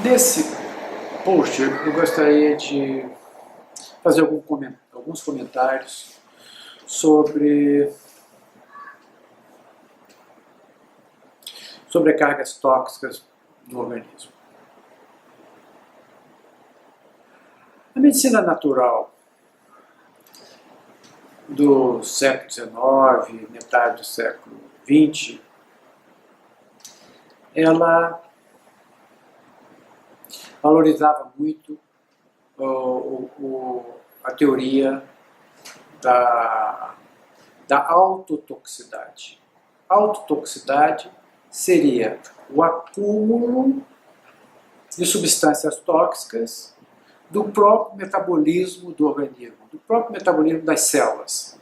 Nesse post eu gostaria de fazer alguns comentários sobre sobrecargas tóxicas no organismo. A medicina natural do século XIX, metade do século XX, ela valorizava muito a teoria da autotoxicidade. Autotoxicidade seria o acúmulo de substâncias tóxicas do próprio metabolismo do organismo, do próprio metabolismo das células,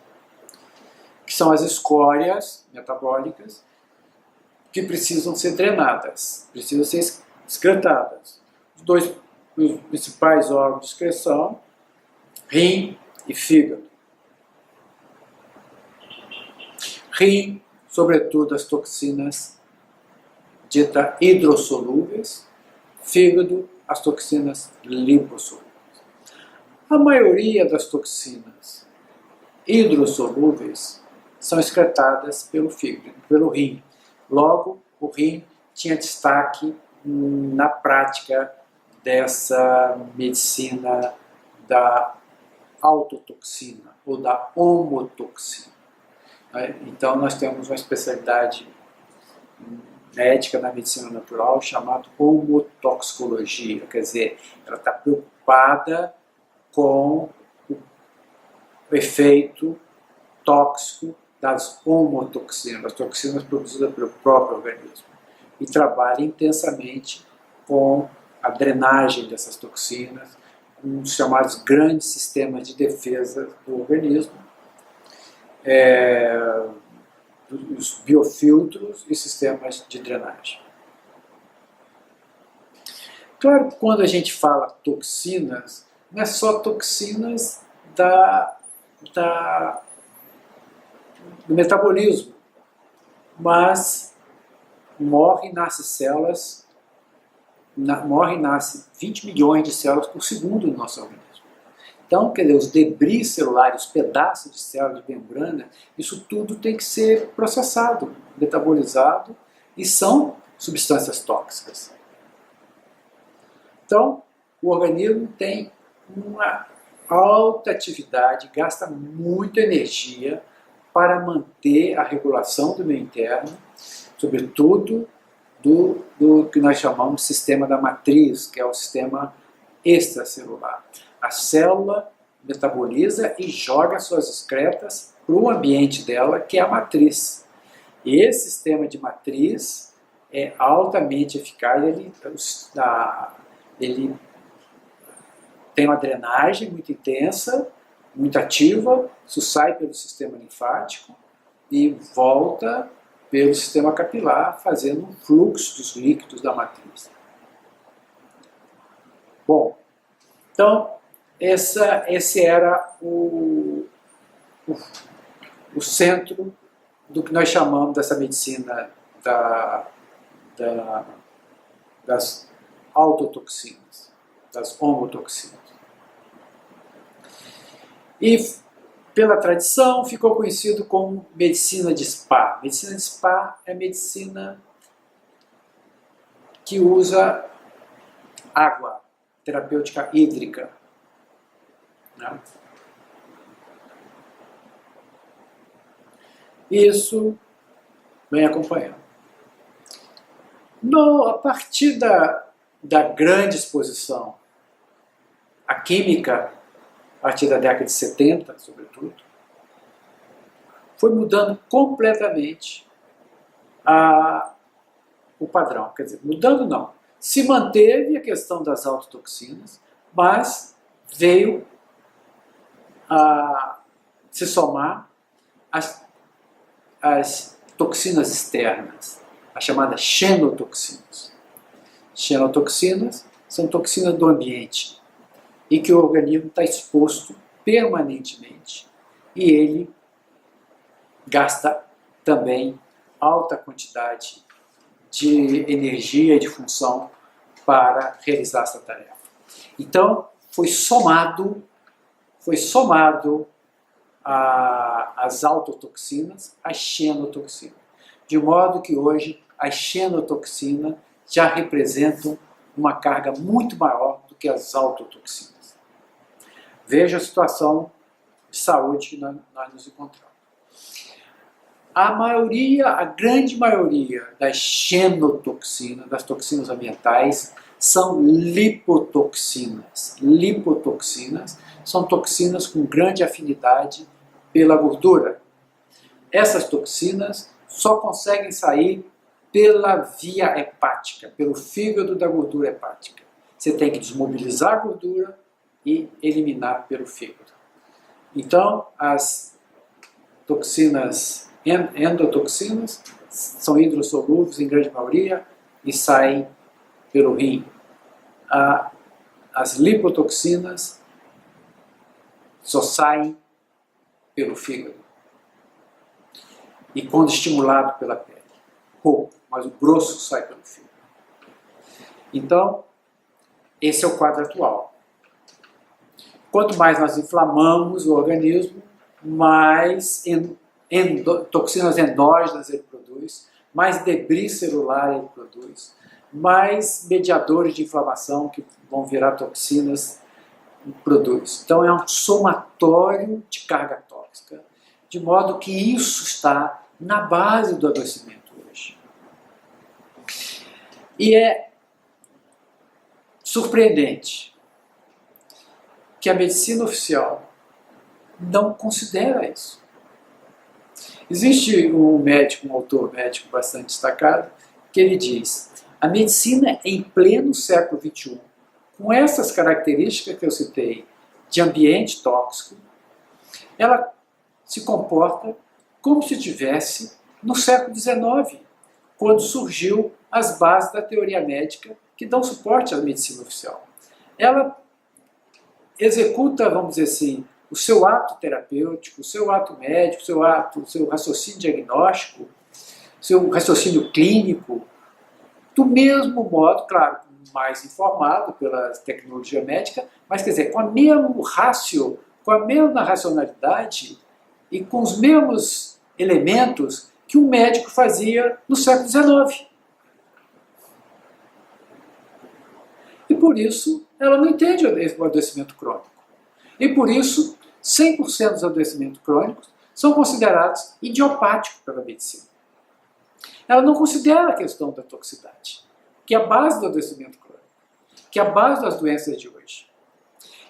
que são as escórias metabólicas que precisam ser drenadas, precisam ser excretadas. Os principais órgãos de excreção, rim e fígado. Rim, sobretudo as toxinas ditas hidrossolúveis, fígado, as toxinas lipossolúveis. A maioria das toxinas hidrossolúveis são excretadas pelo fígado, pelo rim. Logo, o rim tinha destaque na prática dessa medicina da autotoxina ou da homotoxina. Então, nós temos uma especialidade médica na medicina natural chamada homotoxicologia, quer dizer, ela está preocupada com o efeito tóxico das homotoxinas, as toxinas produzidas pelo próprio organismo, e trabalha intensamente com a drenagem dessas toxinas, com os chamados grandes sistemas de defesa do organismo, os biofiltros e sistemas de drenagem. Claro que quando a gente fala toxinas, não é só toxinas do metabolismo, mas morre e nasce células, morre e nasce 20 milhões de células por segundo no nosso organismo. Então, quer dizer, os debris celulares, os pedaços de células de membrana, isso tudo tem que ser processado, metabolizado, e são substâncias tóxicas. Então, o organismo tem uma alta atividade, gasta muita energia para manter a regulação do meio interno, sobretudo do que nós chamamos de sistema da matriz, que é o sistema extracelular. A célula metaboliza e joga suas excretas para o ambiente dela, que é a matriz. E esse sistema de matriz é altamente eficaz, ele tem uma drenagem muito intensa, muito ativa, isso sai pelo sistema linfático e volta pelo sistema capilar, fazendo um fluxo dos líquidos da matriz. Bom, então, esse era o centro do que nós chamamos dessa medicina das autotoxinas, das homotoxinas. E, pela tradição, ficou conhecido como medicina de Spa. Medicina de Spa é medicina que usa água, terapêutica hídrica. Isso vem acompanhando. A partir da grande exposição à química, a partir da década de 70, sobretudo, foi mudando completamente o padrão. Quer dizer, mudando não. Se manteve a questão das autotoxinas, mas veio a se somar as toxinas externas, as chamadas xenotoxinas. Xenotoxinas são toxinas do ambiente e que o organismo está exposto permanentemente e ele gasta também alta quantidade de energia e de função para realizar essa tarefa. Então, foi somado as autotoxinas, a xenotoxina. De modo que hoje as xenotoxinas já representam uma carga muito maior do que as autotoxinas. Veja a situação de saúde que nós nos encontramos. A grande maioria das xenotoxinas, das toxinas ambientais, são lipotoxinas. Lipotoxinas são toxinas com grande afinidade pela gordura. Essas toxinas só conseguem sair pela via hepática, pelo fígado da gordura hepática. Você tem que desmobilizar a gordura e eliminar pelo fígado. Então, as toxinas endotoxinas são hidrossolúveis em grande maioria e saem pelo rim. As lipotoxinas só saem pelo fígado e quando estimulado pela pele. Pouco, mas o grosso sai pelo fígado. Então, esse é o quadro atual. Quanto mais nós inflamamos o organismo, mais toxinas endógenas ele produz, mais debris celular ele produz, mais mediadores de inflamação que vão virar toxinas produz. Então é um somatório de carga tóxica, de modo que isso está na base do adoecimento hoje. E é surpreendente que a medicina oficial não considera isso. Existe um médico, um autor médico bastante destacado, que ele diz: a medicina em pleno século XXI, com essas características que eu citei de ambiente tóxico, ela se comporta como se estivesse no século XIX, quando surgiu as bases da teoria médica que dão suporte à medicina oficial. Ela executa, vamos dizer assim, o seu ato terapêutico, o seu ato médico, o seu raciocínio diagnóstico, o seu raciocínio clínico, do mesmo modo, claro, mais informado pela tecnologia médica, mas quer dizer, com a mesmo rácio, com a mesma racionalidade e com os mesmos elementos que um médico fazia no século XIX. E por isso, ela não entende o adoecimento crônico. E por isso, 100% dos adoecimentos crônicos são considerados idiopáticos pela medicina. Ela não considera a questão da toxicidade, que é a base do adoecimento crônico, que é a base das doenças de hoje.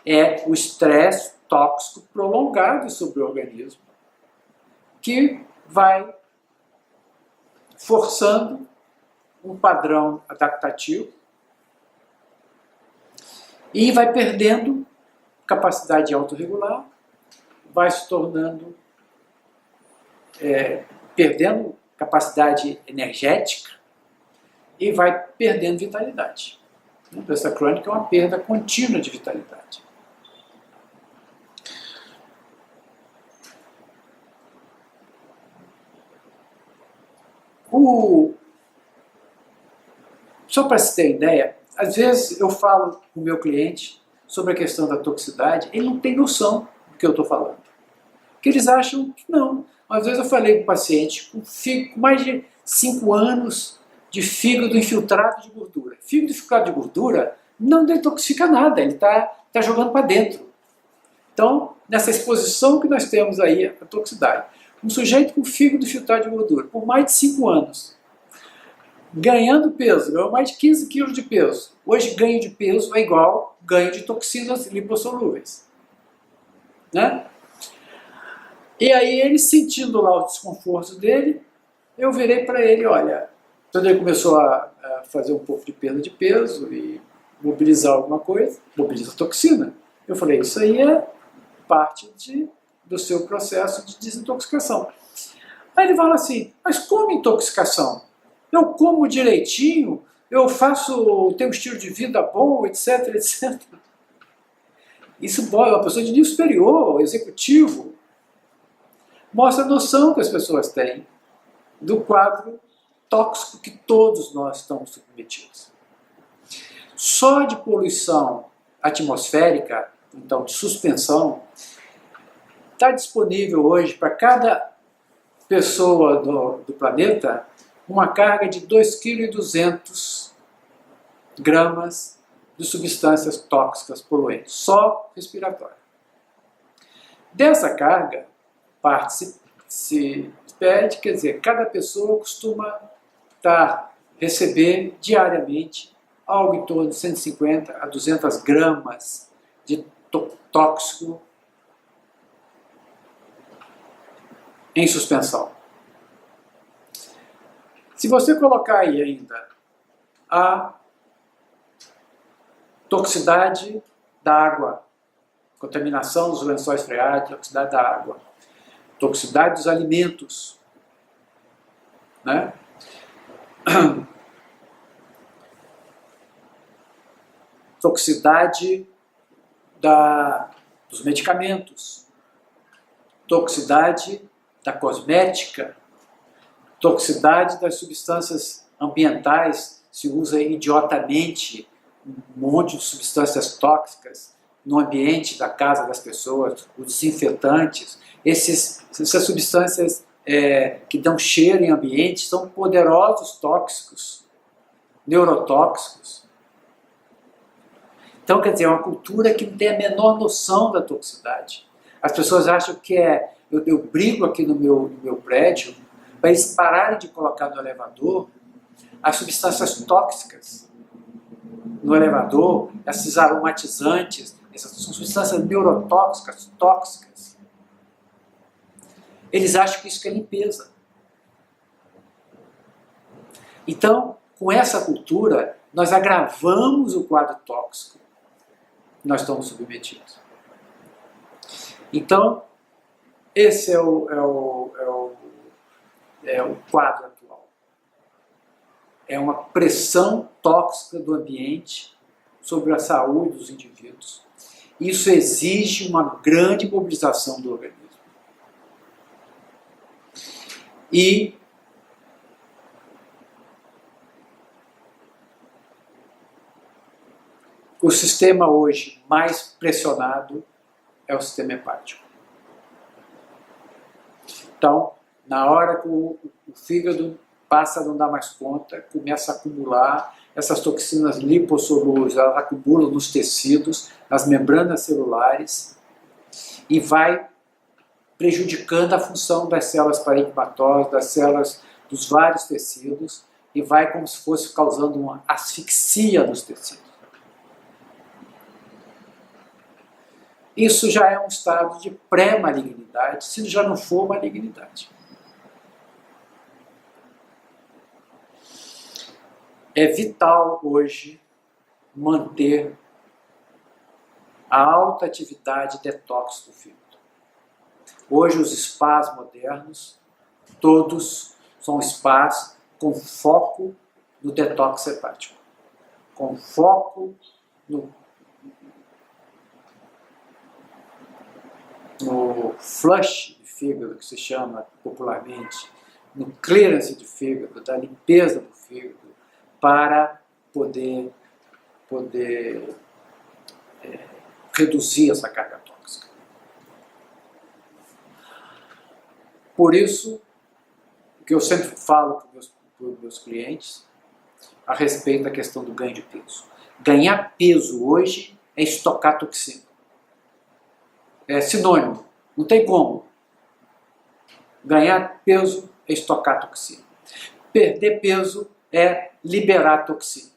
É o estresse tóxico prolongado sobre o organismo, que vai forçando um padrão adaptativo e vai perdendo capacidade autorregular, vai se tornando, perdendo capacidade energética e vai perdendo vitalidade. A doença crônica é uma perda contínua de vitalidade. Só para se ter ideia, às vezes eu falo com o meu cliente sobre a questão da toxicidade, ele não tem noção do que eu estou falando. Porque eles acham que não. Às vezes eu falei com um paciente com mais de 5 anos de fígado infiltrado de gordura. Fígado infiltrado de gordura não detoxifica nada, ele está jogando para dentro. Então, nessa exposição que nós temos aí, a toxicidade. Um sujeito com fígado infiltrado de gordura, por mais de 5 anos, ganhando peso, ganhou mais de 15 quilos de peso. Hoje, ganho de peso é igual ganho de toxinas lipossolúveis. Né? E aí, ele sentindo lá o desconforto dele, eu virei para ele, olha, quando ele começou a fazer um pouco de perda de peso e mobilizar alguma coisa, mobiliza toxina. Eu falei, isso aí é parte do seu processo de desintoxicação. Aí ele fala assim, mas como intoxicação? Eu como direitinho, eu tenho um estilo de vida bom, etc, etc. Isso é uma pessoa de nível superior, executivo. Mostra a noção que as pessoas têm do quadro tóxico que todos nós estamos submetidos. Só de poluição atmosférica, então de suspensão, está disponível hoje para cada pessoa do planeta uma carga de 2,2 kg de substâncias tóxicas poluentes, só respiratória. Dessa carga, parte se perde, quer dizer, cada pessoa costuma receber diariamente algo em torno de 150 a 200 gramas de tóxico em suspensão. Se você colocar aí ainda a toxicidade da água, contaminação dos lençóis freáticos, toxicidade da água, toxicidade dos alimentos, né? Toxicidade dos medicamentos, toxicidade da cosmética, toxicidade das substâncias ambientais, se usa idiotamente um monte de substâncias tóxicas no ambiente da casa das pessoas, os desinfetantes, essas substâncias que dão cheiro em ambiente são poderosos tóxicos, neurotóxicos. Então, quer dizer, é uma cultura que não tem a menor noção da toxicidade. As pessoas acham que eu brigo aqui no meu prédio para eles pararem de colocar no elevador as substâncias tóxicas no elevador, esses aromatizantes, essas são substâncias neurotóxicas, tóxicas. Eles acham que isso é limpeza. Então, com essa cultura, nós agravamos o quadro tóxico que nós estamos submetidos. Então, esse é o quadro atual. É uma pressão tóxica do ambiente sobre a saúde dos indivíduos. Isso exige uma grande mobilização do organismo. E o sistema hoje mais pressionado é o sistema hepático. Então, na hora que o fígado passa a não dar mais conta, começa a acumular essas toxinas lipossolúveis, elas acumulam nos tecidos, nas membranas celulares e vai prejudicando a função das células parenquimatosas, das células dos vários tecidos e vai como se fosse causando uma asfixia dos tecidos. Isso já é um estado de pré-malignidade, se já não for malignidade. É vital hoje manter a alta atividade detox do fígado. Hoje os spas modernos, todos são spas com foco no detox hepático, com foco no flush de fígado, que se chama popularmente, no clearance de fígado, da limpeza do fígado, para poder reduzir essa carga tóxica. Por isso, o que eu sempre falo para os meus clientes a respeito da questão do ganho de peso. Ganhar peso hoje é estocar toxina. É sinônimo, não tem como. Ganhar peso é estocar toxina. Perder peso é liberar toxina.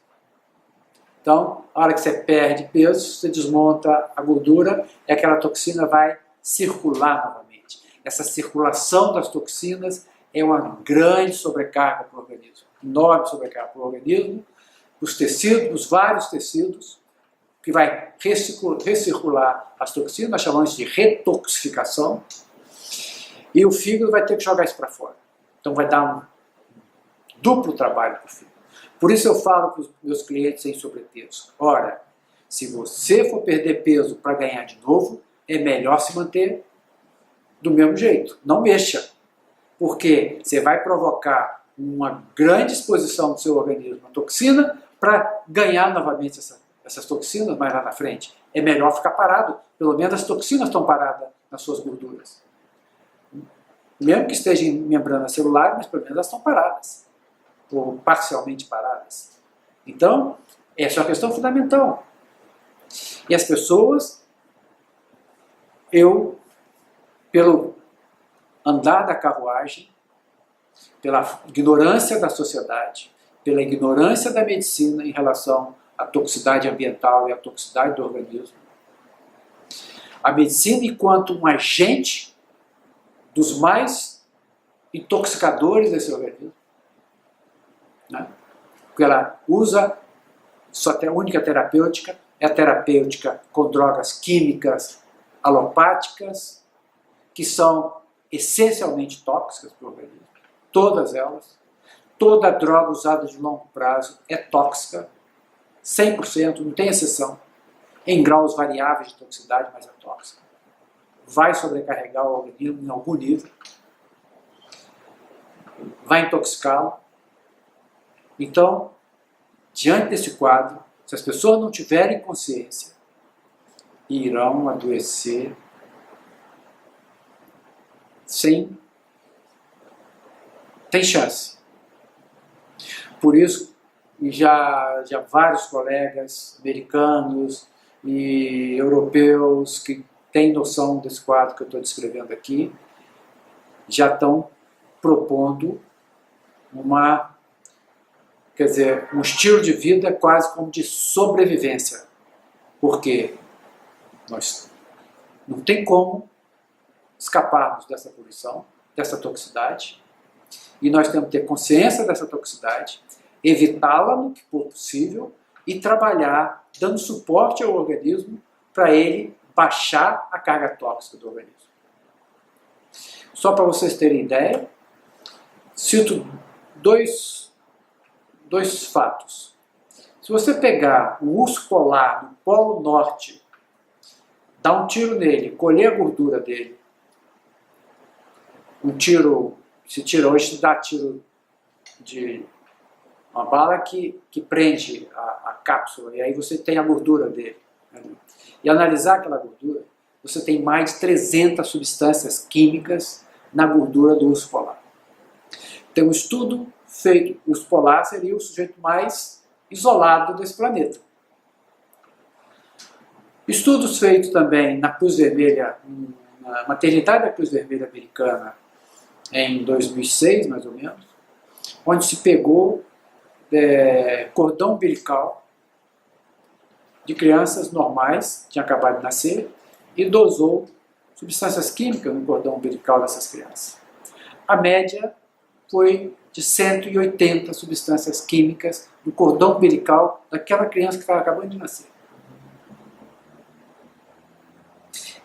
Então, a hora que você perde peso, você desmonta a gordura e aquela toxina vai circular novamente. Essa circulação das toxinas é uma grande sobrecarga para o organismo, enorme sobrecarga para o organismo, os tecidos, os vários tecidos, que vai recircular as toxinas, nós chamamos de retoxificação, e o fígado vai ter que jogar isso para fora. Então vai dar um duplo trabalho para o fígado. Por isso eu falo para os meus clientes em sobrepeso. Ora, se você for perder peso para ganhar de novo, é melhor se manter do mesmo jeito. Não mexa, porque você vai provocar uma grande exposição do seu organismo à toxina, para ganhar novamente essas toxinas mais lá na frente. É melhor ficar parado. Pelo menos as toxinas estão paradas nas suas gorduras. Mesmo que esteja em membrana celular, mas pelo menos elas estão paradas. Ou parcialmente paradas. Então, essa é uma questão fundamental. E as pessoas, pelo andar da carruagem, pela ignorância da sociedade, pela ignorância da medicina em relação à toxicidade ambiental e à toxicidade do organismo, a medicina enquanto um agente dos mais intoxicadores desse organismo, né? Porque ela usa sua única terapêutica, é a terapêutica com drogas químicas alopáticas, que são essencialmente tóxicas para o organismo, todas elas. Toda droga usada de longo prazo é tóxica, 100%, não tem exceção, em graus variáveis de toxicidade, mas é tóxica. Vai sobrecarregar o organismo em algum nível, vai intoxicá-lo. Então, diante desse quadro, se as pessoas não tiverem consciência, irão adoecer tem chance. Por isso, já vários colegas americanos e europeus que têm noção desse quadro que eu estou descrevendo aqui, já estão propondo um estilo de vida quase como de sobrevivência. Porque nós não tem como escaparmos dessa poluição, dessa toxicidade, e nós temos que ter consciência dessa toxicidade, evitá-la no que for possível e trabalhar dando suporte ao organismo para ele baixar a carga tóxica do organismo. Só para vocês terem ideia, cito dois fatos. Se você pegar um urso polar no Polo Norte, dar um tiro nele, colher a gordura dele, hoje dá tiro de uma bala que prende a cápsula, e aí você tem a gordura dele. E analisar aquela gordura, você tem mais de 300 substâncias químicas na gordura do urso polar. Tem um estudo feito, o urso polar seria o sujeito mais isolado desse planeta. Estudos feitos também na Cruz Vermelha, na maternidade da Cruz Vermelha Americana, em 2006, mais ou menos, onde se pegou cordão umbilical de crianças normais, que tinham acabado de nascer, e dosou substâncias químicas no cordão umbilical dessas crianças. A média foi de 180 substâncias químicas no cordão umbilical daquela criança que estava acabando de nascer.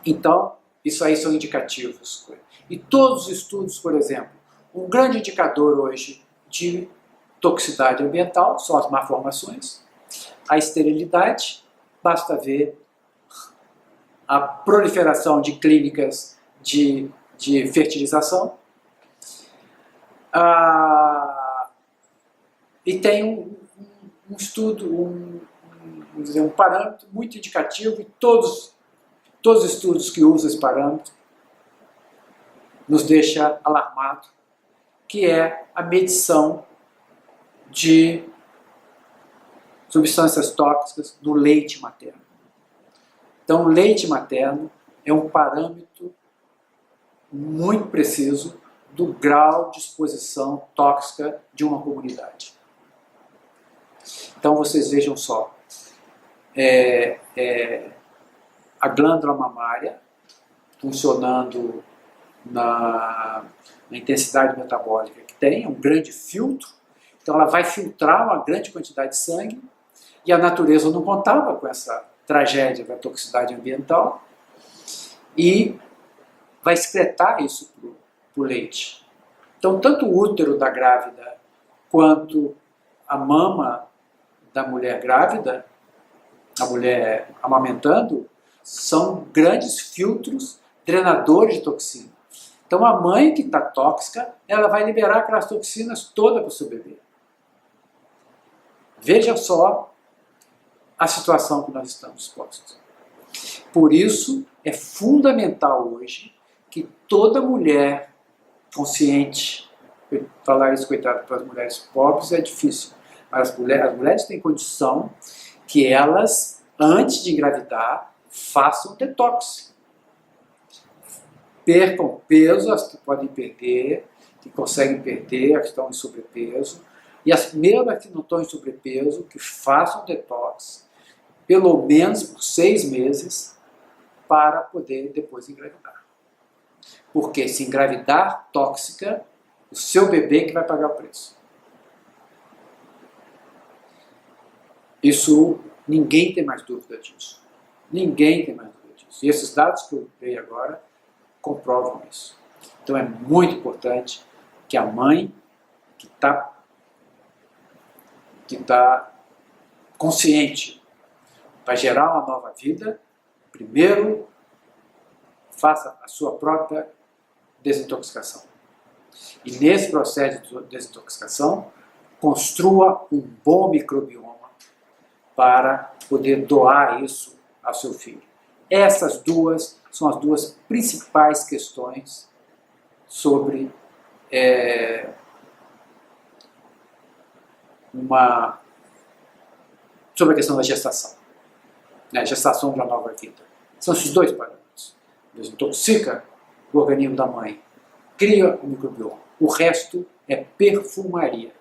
Então, isso aí são indicativos. E todos os estudos, por exemplo, um grande indicador hoje de toxicidade ambiental são as malformações, a esterilidade, basta ver a proliferação de clínicas de fertilização. E tem um estudo, um parâmetro muito indicativo, e todos os estudos que usam esse parâmetro nos deixa alarmado, que é a medição de substâncias tóxicas no leite materno. Então, o leite materno é um parâmetro muito preciso do grau de exposição tóxica de uma comunidade. Então, vocês vejam só, a glândula mamária funcionando na intensidade metabólica que tem, é um grande filtro, então ela vai filtrar uma grande quantidade de sangue, e a natureza não contava com essa tragédia da toxicidade ambiental, e vai excretar isso para o leite. Então, tanto o útero da grávida, quanto a mama da mulher grávida, a mulher amamentando, são grandes filtros drenadores de toxina. Então, a mãe que está tóxica, ela vai liberar aquelas toxinas todas para o seu bebê. Veja só a situação que nós estamos expostos. Por isso, é fundamental hoje que toda mulher consciente, falar isso, coitado, para as mulheres pobres é difícil, mas as mulheres têm condição que elas, antes de engravidar, façam detox. Percam peso, as que podem perder, que conseguem perder, as que estão em sobrepeso, e as mesmas que não estão em sobrepeso, que façam detox, pelo menos por 6 meses, para poder depois engravidar. Porque se engravidar tóxica, o seu bebê que vai pagar o preço. Isso, ninguém tem mais dúvida disso. Ninguém tem mais dúvida disso. E esses dados que eu dei agora comprovam isso. Então é muito importante que a mãe que está consciente para gerar uma nova vida, primeiro faça a sua própria desintoxicação. E nesse processo de desintoxicação, construa um bom microbioma para poder doar isso ao seu filho. Essas duas são as duas principais questões sobre sobre a questão da gestação. Né? Gestação para a nova vida. São esses dois parâmetros. Desintoxica o organismo da mãe, cria o microbioma. O resto é perfumaria.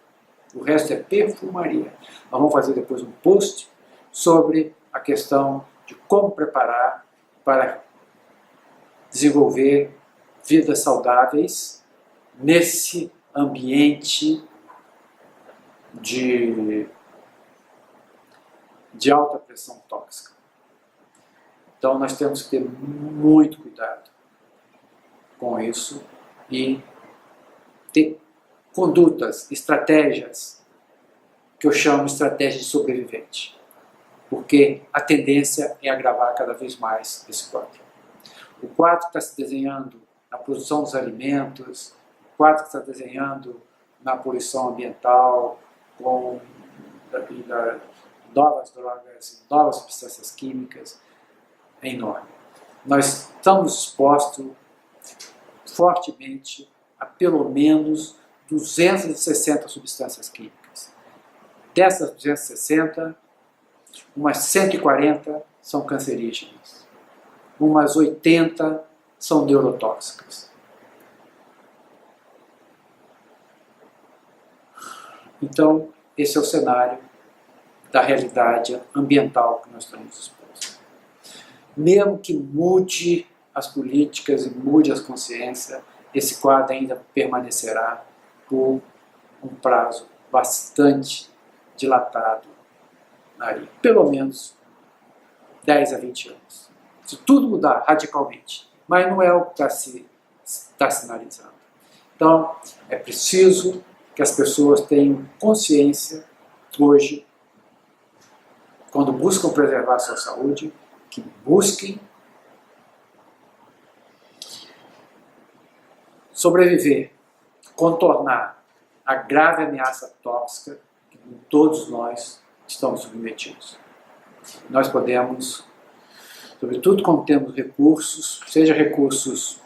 O resto é perfumaria. Nós vamos fazer depois um post sobre a questão de como preparar para desenvolver vidas saudáveis nesse ambiente de alta pressão tóxica. Então nós temos que ter muito cuidado com isso e ter condutas, estratégias, que eu chamo de estratégia de sobrevivente. Porque a tendência é agravar cada vez mais esse quadro. O quadro que está se desenhando na produção dos alimentos, o quadro que está desenhando na poluição ambiental, com novas drogas, novas substâncias químicas, é enorme. Nós estamos expostos fortemente a pelo menos 260 substâncias químicas. Dessas 260, umas 140 são cancerígenas, umas 80 são neurotóxicas. Então, esse é o cenário da realidade ambiental que nós estamos expostos. Mesmo que mude as políticas e mude as consciências, esse quadro ainda permanecerá por um prazo bastante dilatado aí, pelo menos 10 a 20 anos. Se tudo mudar radicalmente, mas não é o que está sinalizando. Então, é preciso que as pessoas tenham consciência hoje, quando buscam preservar a sua saúde, que busquem sobreviver, contornar a grave ameaça tóxica que todos nós estamos submetidos. Nós podemos, sobretudo quando temos recursos, seja recursos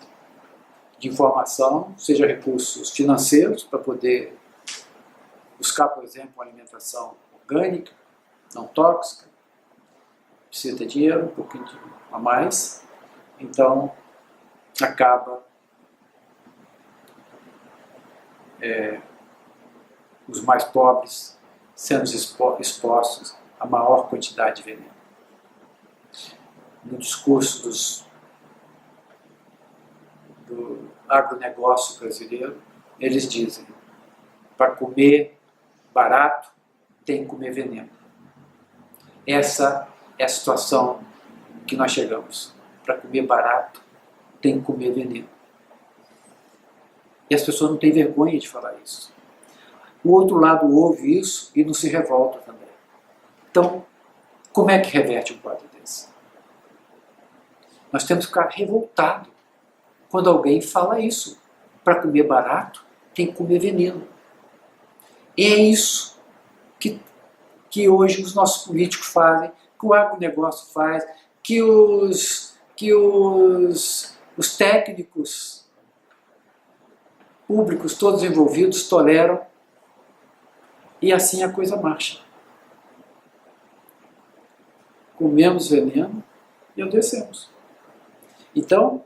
de informação, seja recursos financeiros para poder buscar, por exemplo, uma alimentação orgânica, não tóxica, precisa ter dinheiro, um pouquinho a mais, então acaba os mais pobres sendo expostos a maior quantidade de veneno. No discurso do agronegócio brasileiro, eles dizem: para comer barato tem que comer veneno. Essa é a situação que nós chegamos. Para comer barato tem que comer veneno. E as pessoas não têm vergonha de falar isso. O outro lado ouve isso e não se revolta também. Então, como é que reverte um quadro desse? Nós temos que ficar revoltados quando alguém fala isso. Para comer barato, tem que comer veneno. E é isso que que hoje os nossos políticos fazem, que o agronegócio faz, que os técnicos públicos, todos envolvidos, toleram, e assim a coisa marcha. Comemos veneno e adoecemos. Então,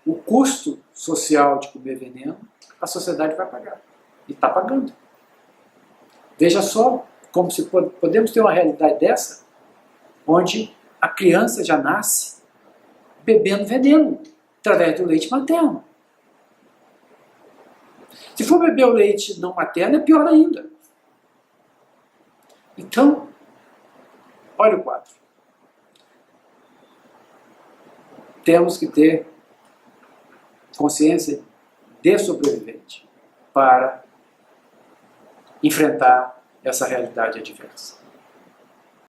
o custo social de comer veneno, a sociedade vai pagar. E está pagando. Veja só como se podemos ter uma realidade dessa, onde a criança já nasce bebendo veneno, através do leite materno. Se for beber o leite não materno, é pior ainda. Então, olha o quadro. Temos que ter consciência de sobrevivente para enfrentar essa realidade adversa.